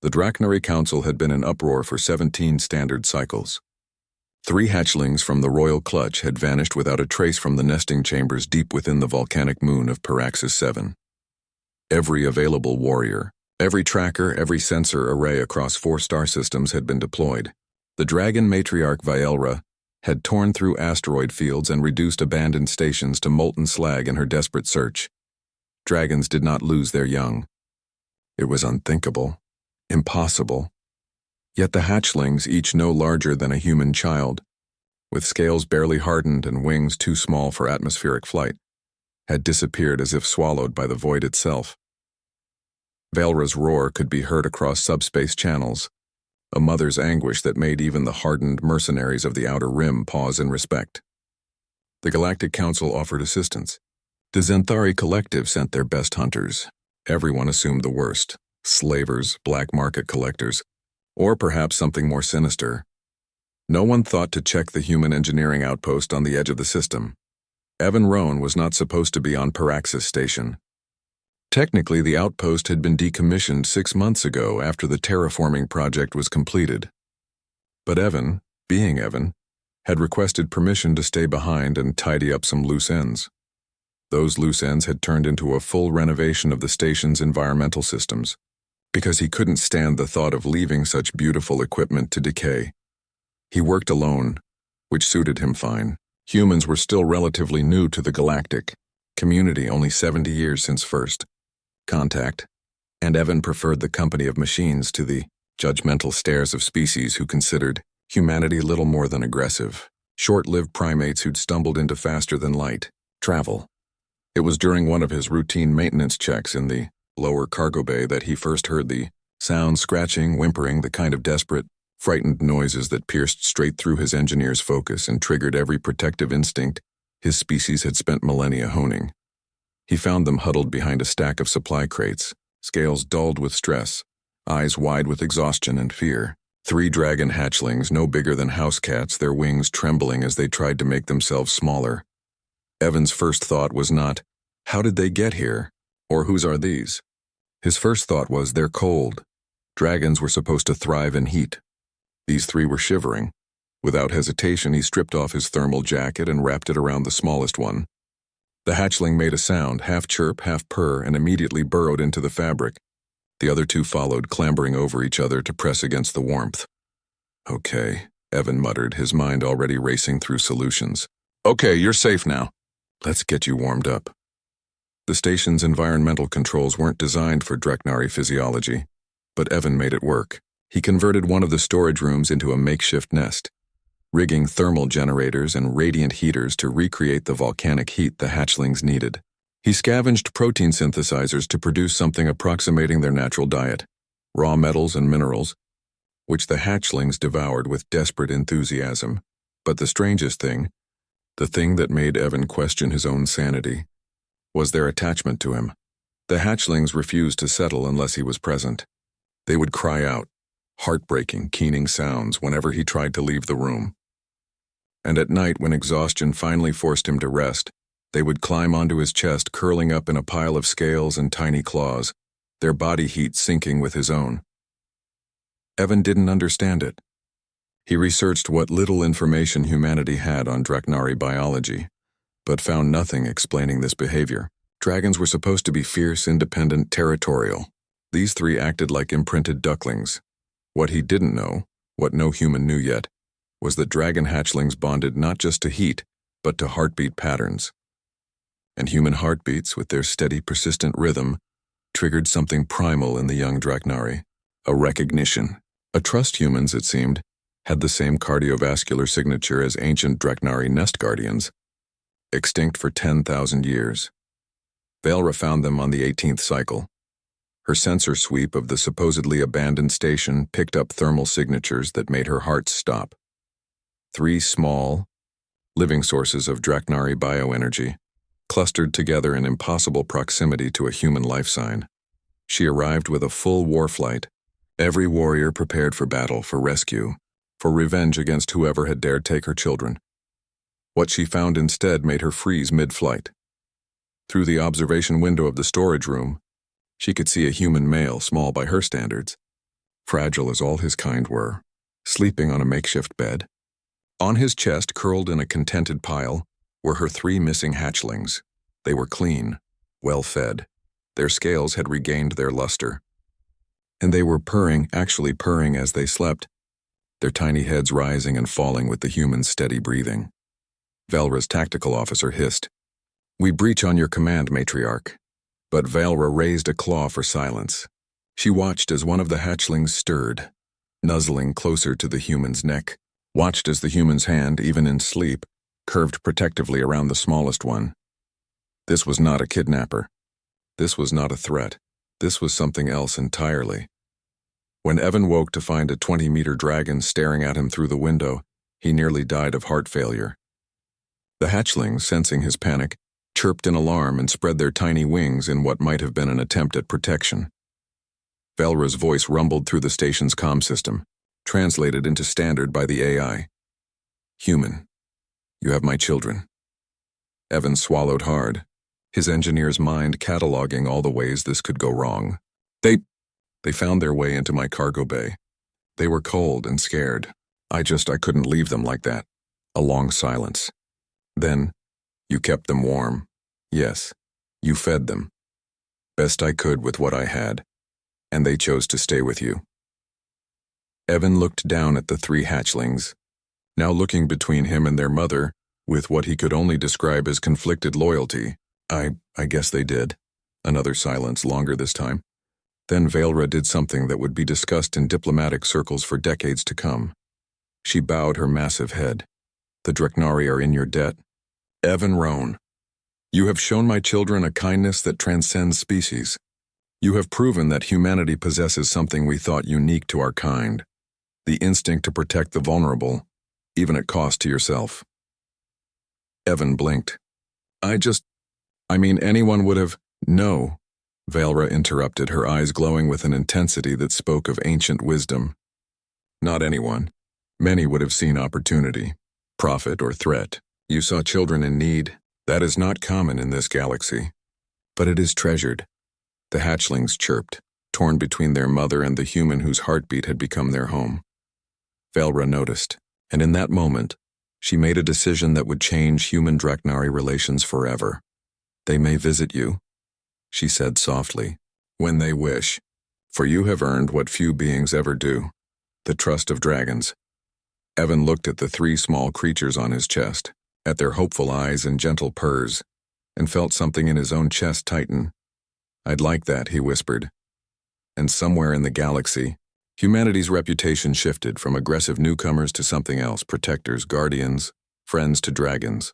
The Drachnary Council had been in uproar for 17 standard cycles. 3 hatchlings from the royal clutch had vanished without a trace from the nesting chambers deep within the volcanic moon of Paraxis 7. Every available warrior, every tracker, every sensor array across 4 star systems had been deployed. The dragon matriarch Vylra had torn through asteroid fields and reduced abandoned stations to molten slag in her desperate search. Dragons did not lose their young. It was unthinkable, impossible. Yet the hatchlings, each no larger than a human child, with scales barely hardened and wings too small for atmospheric flight, had disappeared as if swallowed by the void itself. Vylra's roar could be heard across subspace channels, a mother's anguish that made even the hardened mercenaries of the Outer Rim pause in respect. The Galactic Council offered assistance. The Zenthari Collective sent their best hunters. Everyone assumed the worst: slavers, black market collectors, or perhaps something more sinister. No one thought to check the human engineering outpost on the edge of the system. Evan Roan was not supposed to be on Paraxis Station. Technically, the outpost had been decommissioned 6 months ago after the terraforming project was completed. But Evan, being Evan, had requested permission to stay behind and tidy up some loose ends. Those loose ends had turned into a full renovation of the station's environmental systems, because he couldn't stand the thought of leaving such beautiful equipment to decay. He worked alone, which suited him fine. Humans were still relatively new to the galactic community, only 70 years since first contact, and Evan preferred the company of machines to the judgmental stares of species who considered humanity little more than aggressive, short-lived primates who'd stumbled into faster-than-light travel. It was during one of his routine maintenance checks in the lower cargo bay that he first heard the sound, scratching, whimpering, the kind of desperate, frightened noises that pierced straight through his engineer's focus and triggered every protective instinct his species had spent millennia honing. He found them huddled behind a stack of supply crates, scales dulled with stress, eyes wide with exhaustion and fear. 3 dragon hatchlings, no bigger than house cats, their wings trembling as they tried to make themselves smaller. Evan's first thought was not, "How did they get here?" or "Whose are these?" His first thought was, "They're cold." Dragons were supposed to thrive in heat. These 3 were shivering. Without hesitation, he stripped off his thermal jacket and wrapped it around the smallest one. The hatchling made a sound, half chirp, half purr, and immediately burrowed into the fabric. The other 2 followed, clambering over each other to press against the warmth. "Okay," Evan muttered, his mind already racing through solutions. "Okay, you're safe now. Let's get you warmed up." The station's environmental controls weren't designed for Drachnary physiology, but Evan made it work. He converted one of the storage rooms into a makeshift nest, rigging thermal generators and radiant heaters to recreate the volcanic heat the hatchlings needed. He scavenged protein synthesizers to produce something approximating their natural diet, raw metals and minerals, which the hatchlings devoured with desperate enthusiasm. But the strangest thing, the thing that made Evan question his own sanity, was their attachment to him. The hatchlings refused to settle unless he was present. They would cry out, heartbreaking, keening sounds whenever he tried to leave the room. And at night, when exhaustion finally forced him to rest, they would climb onto his chest, curling up in a pile of scales and tiny claws, their body heat syncing with his own. Evan didn't understand it. He researched what little information humanity had on Drachnary biology, but found nothing explaining this behavior. Dragons were supposed to be fierce, independent, territorial. These 3 acted like imprinted ducklings. What he didn't know, what no human knew yet, was that dragon hatchlings bonded not just to heat, but to heartbeat patterns. And human heartbeats, with their steady, persistent rhythm, triggered something primal in the young Drachnary, a recognition. A trust humans, it seemed, had the same cardiovascular signature as ancient Drachnary nest guardians, extinct for 10,000 years. Vylra found them on the 18th cycle. Her sensor sweep of the supposedly abandoned station picked up thermal signatures that made her heart stop. 3 small, living sources of Drachnary bioenergy, clustered together in impossible proximity to a human life sign. She arrived with a full war flight, every warrior prepared for battle, for rescue, for revenge against whoever had dared take her children. What she found instead made her freeze mid-flight. Through the observation window of the storage room, she could see a human male, small by her standards, fragile as all his kind were, sleeping on a makeshift bed. On his chest, curled in a contented pile, were her 3 missing hatchlings. They were clean, well-fed. Their scales had regained their luster. And they were purring, actually purring as they slept, their tiny heads rising and falling with the human's steady breathing. Valra's tactical officer hissed, "We breach on your command, matriarch." But Valra raised a claw for silence. She watched as one of the hatchlings stirred, nuzzling closer to the human's neck, watched as the human's hand, even in sleep, curved protectively around the smallest one. This was not a kidnapper. This was not a threat. This was something else entirely. When Evan woke to find a 20-meter dragon staring at him through the window, he nearly died of heart failure. The hatchlings, sensing his panic, chirped in alarm and spread their tiny wings in what might have been an attempt at protection. Valra's voice rumbled through the station's comm system, translated into standard by the AI. "Human, you have my children." Evan swallowed hard, his engineer's mind cataloging all the ways this could go wrong. They found their way into my cargo bay. They were cold and scared. I couldn't leave them like that. A long silence. Then, "You kept them warm. Yes, you fed them. Best I could with what I had. And they chose to stay with you." Evan looked down at the 3 hatchlings, now looking between him and their mother with what he could only describe as conflicted loyalty. I guess they did." Another silence, longer this time. Then Valra did something that would be discussed in diplomatic circles for decades to come. She bowed her massive head. "The Dreknari are in your debt. Evan Roan, you have shown my children a kindness that transcends species. You have proven that humanity possesses something we thought unique to our kind, the instinct to protect the vulnerable, even at cost to yourself." Evan blinked. Anyone would have— "No," Valra interrupted, her eyes glowing with an intensity that spoke of ancient wisdom. "Not anyone. Many would have seen opportunity, profit, or threat. You saw children in need. That is not common in this galaxy. But it is treasured." The hatchlings chirped, torn between their mother and the human whose heartbeat had become their home. Valra noticed, and in that moment, she made a decision that would change human-Dreknari relations forever. "They may visit you," she said softly, "when they wish, for you have earned what few beings ever do, the trust of dragons." Evan looked at the 3 small creatures on his chest, at their hopeful eyes and gentle purrs, and felt something in his own chest tighten. "I'd like that," he whispered. And somewhere in the galaxy, humanity's reputation shifted from aggressive newcomers to something else: protectors, guardians, friends to dragons.